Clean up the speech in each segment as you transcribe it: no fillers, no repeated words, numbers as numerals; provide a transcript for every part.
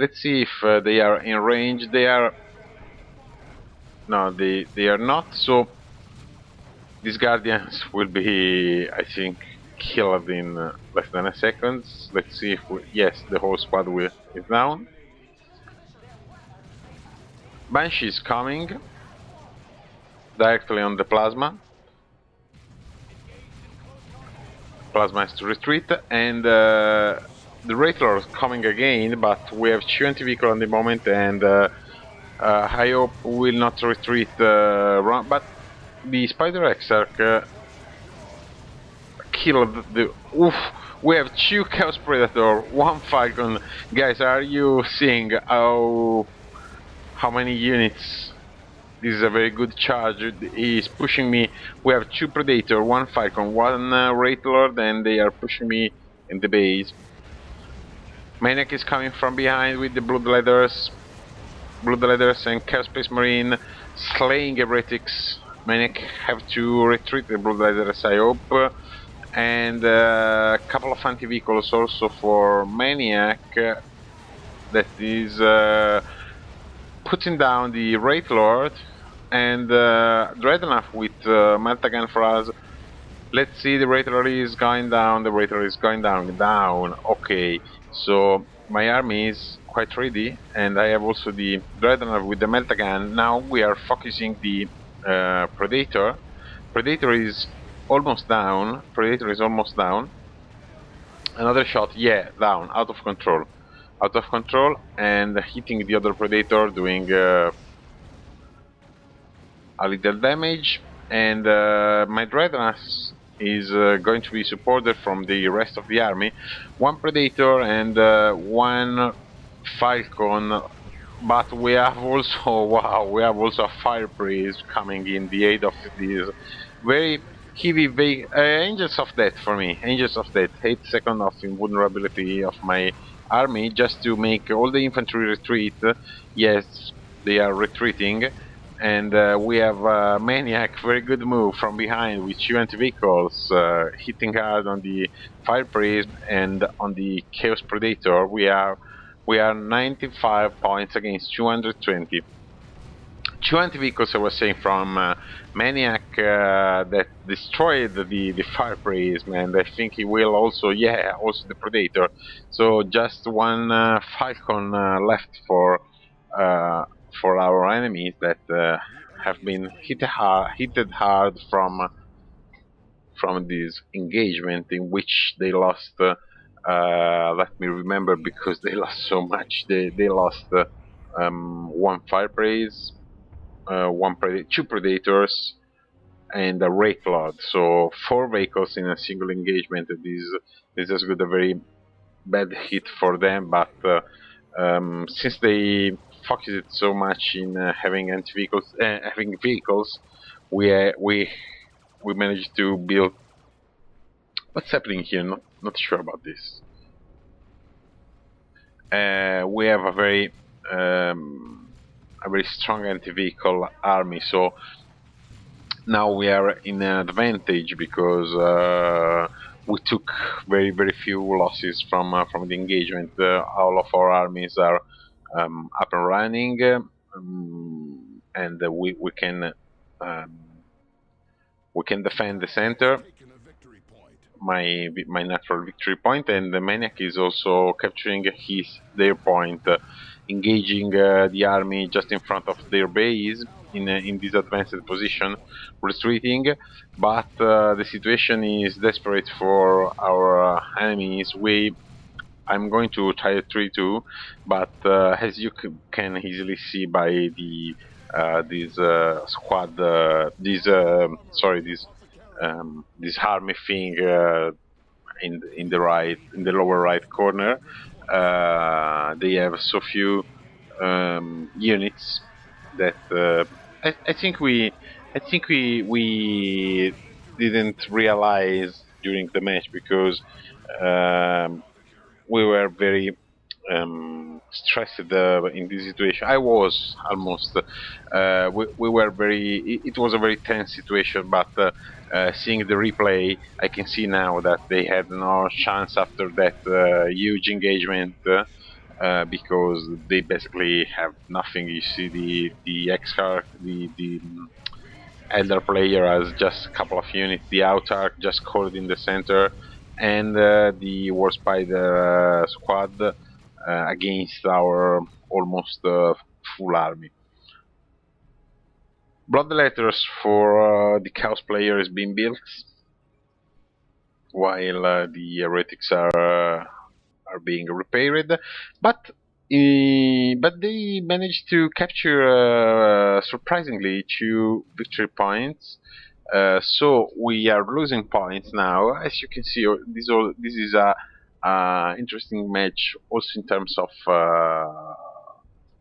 Let's see if they are in range. They are... No, they are not, so these guardians will be, I think, killed in less than a second. Let's see if yes, the whole squad is down. Banshee is coming directly on the plasma. Plasma has to retreat, and the Rattler is coming again, but we have two anti-vehicle at the moment, and I hope will not retreat. But the SPider Exarch killed the... Oof! We have two Chaos Predator, one Falcon. Guys, are you seeing how many units? This is a very good charge. He is pushing me. We have two Predator, one Falcon, one Wraith Lord, and they are pushing me in the base. Maniac is coming from behind with the Bloodleathers and Chaos Space Marine, slaying heretics. Maniac have to retreat the Bloodleathers, I hope. And a couple of anti-vehicles also for Maniac that is putting down the Wraith Lord, and Dreadnought with Meltagun for us. Let's see, the Wraith Lord is going down, the Wraith Lord is going down, okay. So my army is quite ready, and I have also the Dreadnought with the Meltagun. Now we are focusing the Predator. Predator is almost down. Another shot, yeah, down, out of control, and hitting the other Predator, doing a little damage. And my Dreadnought is going to be supported from the rest of the army. One Predator and one Falcon, but we have also, wow, we have also a Fire Priest coming in the aid of these very heavy Angels of Death for me. Angels of Death, 8 seconds of invulnerability of my army just to make all the infantry retreat. Yes, they are retreating. And we have Maniac, very good move from behind with two anti-vehicles, hitting hard on the Fire Priest and on the Chaos Predator. We are 95 points against 220. Two anti-vehicles, I was saying, from Maniac that destroyed the Fire Priest, and I think he will also, yeah, also the Predator. So just one Falcon left for our enemies that have been hit hard from this engagement in which they lost. Let me remember, because they lost so much. They lost one Fire Priest, two Predators, and a Wraith Lord. So 4 vehicles in a single engagement. This has got a very bad hit for them, but since they focused so much in having vehicles, we managed to build. What's happening here? Not sure about this. We have a very strong anti-vehicle army, so now we are in an advantage because we took very few losses from the engagement. All of our armies are up and running, and we can defend the center. My natural victory point, and the Maniac is also capturing their point, engaging the army just in front of their base in this advanced position, retreating. But the situation is desperate for our enemies. I'm going to try 3-2, but as you can easily see by the this squad, this army thing in the lower right corner, they have so few units that I think we didn't realize during the match, because we were very stressed in this situation. I was almost. We were very. It was a very tense situation, but seeing the replay, I can see now that they had no chance after that huge engagement. because they basically have nothing. You see the Exarch, the Eldar player has just a couple of units, the Autarch just caught in the center, and the War Spider squad against our almost full army. Blood letters for the Chaos player is being built, while the heretics are being repaired, but they managed to capture surprisingly 2 victory points. So we are losing points now. As you can see, this is a interesting match also in terms of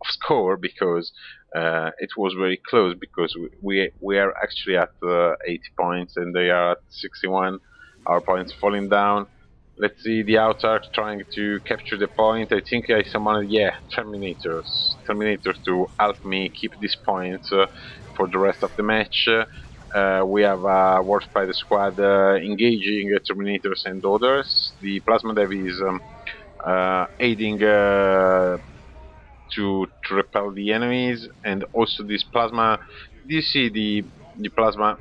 score, because it was very close, because we are actually at 80 points and they are at 61. Our points falling down. Let's see the Autarch trying to capture the point. I think I summoned, yeah, Terminators to help me keep these points for the rest of the match. We have a War Spider squad engaging Terminators and others. The Plasma Dev is aiding to repel the enemies, and also this plasma. Do you see the plasma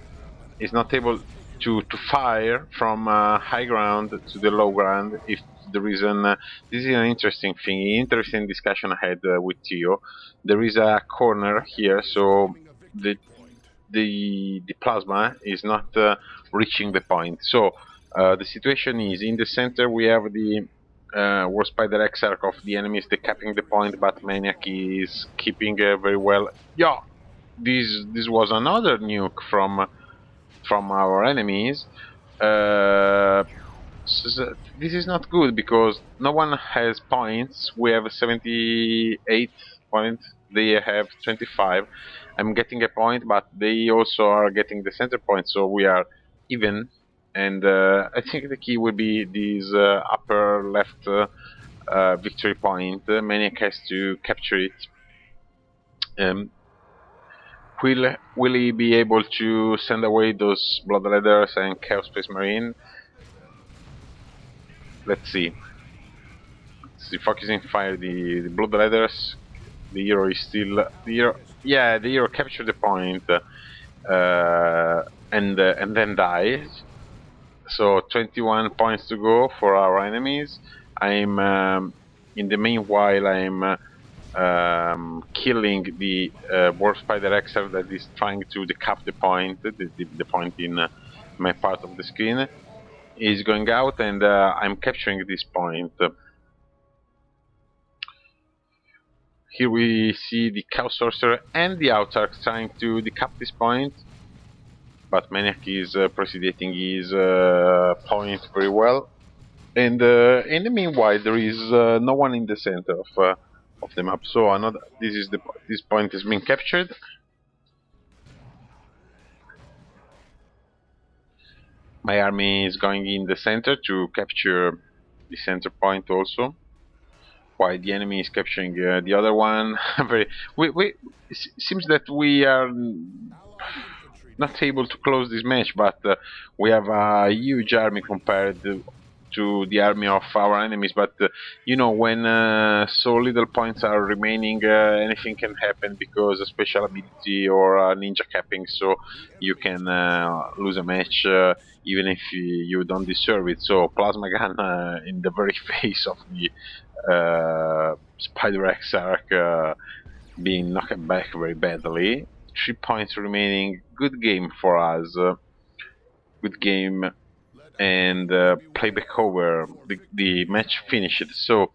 is not able to fire from high ground to the low ground if the reason. This is an interesting thing, interesting discussion I had with Tio. There is a corner here, so the plasma is not reaching the point. So the situation is in the center we have the War Spider Exarch of the enemies decapping the point, but Maniac is keeping very well. Yeah, this was another nuke from our enemies. So this is not good because no one has points. We have 78 points. They have 25. I'm getting a point, but they also are getting the center point, so we are even. And I think the key will be this upper left victory point. Maniac has to capture it. Um, will he be able to send away those Bloodletters and Chaos Space Marine? Let's see. Focusing fire the Bloodletters. The hero is still the hero. Yeah, the hero captured the point and then dies. So 21 points to go for our enemies. I'm in the meanwhile I'm killing the War Spider Exarch that is trying to decap the point. The point in my part of the screen is going out, and I'm capturing this point. Here we see the Chaos Sorcerer and the Autarch trying to decap this point, but Maniac is preceding his point very well. And in the meanwhile, there is no one in the center of the map. So another, this point has been captured. My army is going in the center to capture the center point also, while the enemy is capturing the other one. It seems that we are not able to close this match, but we have a huge army compared to the army of our enemies. But you know, when so little points are remaining, anything can happen, because a special ability or a ninja capping, so you can lose a match even if you don't deserve it. So plasma gun in the very face of the SPider Exarch being knocked back very badly. 3 points remaining. Good game for us. Good game, and playback over. The match finished. So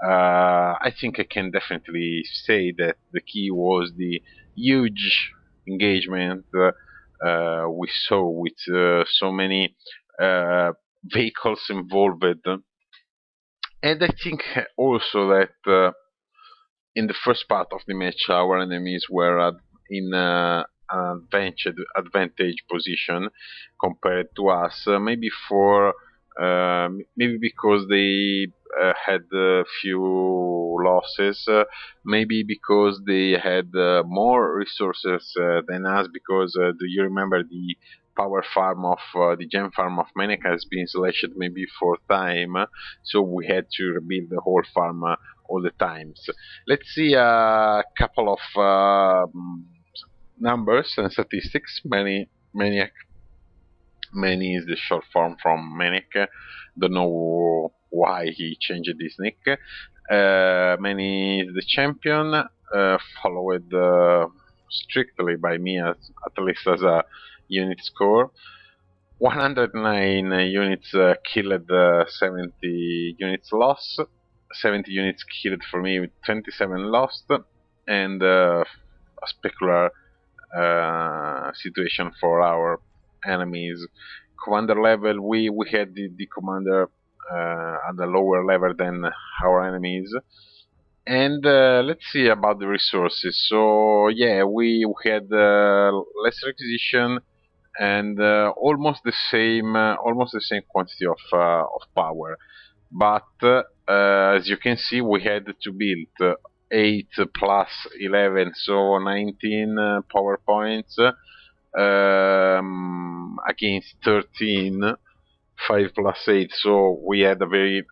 I think I can definitely say that the key was the huge engagement we saw with so many vehicles involved. And I think also that in the first part of the match, our enemies were in an advantage position compared to us. Maybe because they had a few losses. Maybe because they had more resources than us. Because do you remember the power farm of the gem farm of Maniac has been slashed maybe 4 times, so we had to rebuild the whole farm all the times. Let's see a couple of numbers and statistics. Maniac. Many is the short form from Maniac. Don't know why he changed this nick. Many is the champion, followed strictly by me at least as a unit score. 109 units killed, 70 units lost. 70 units killed for me with 27 lost, and a specular situation for our enemies. Commander level, we had the commander at a lower level than our enemies. And let's see about the resources. So yeah, we had less requisition and almost the same quantity of power. But as you can see, we had to build 8 plus 11, so 19 power points against 13. 5 plus 8, so we had a very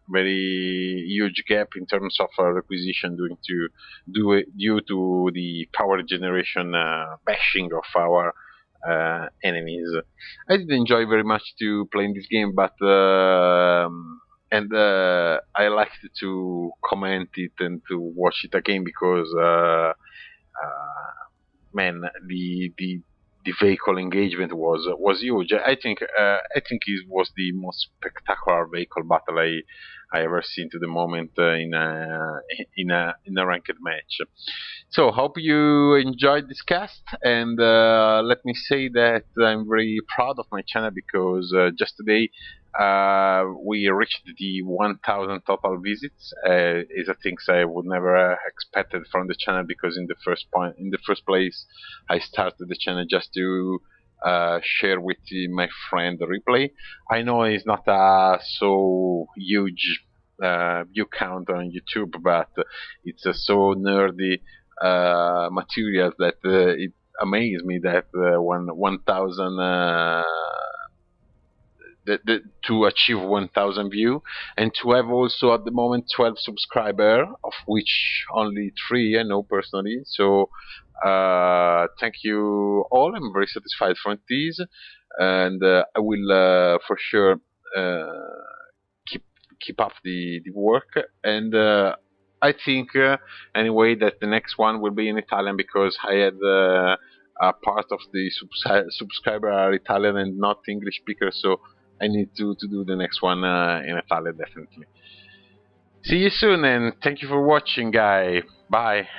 huge gap in terms of requisition due to the power generation bashing of our enemies. I did enjoy very much to playing this game, but I liked to comment it and to watch it again because man, the vehicle engagement was huge. I think it was the most spectacular vehicle battle I ever seen to the moment in a ranked match. So hope you enjoyed this cast, and let me say that I'm very proud of my channel because just today we reached the 1,000 total visits. Is a thing I would never expected from the channel because in the first place I started the channel just to share with my friend the replay. I know it's not a so huge view count on YouTube, but it's so nerdy materials that it amazed me that 1,000 to achieve 1,000 view, and to have also at the moment 12 subscriber, of which only 3 I know personally. So thank you all. I'm very satisfied from this, and I will for sure keep up the work, and I think anyway that the next one will be in Italian because I had a part of the subscriber are Italian and not English speakers, so I need to do the next one in Italian definitely. See you soon, and thank you for watching, guys. Bye.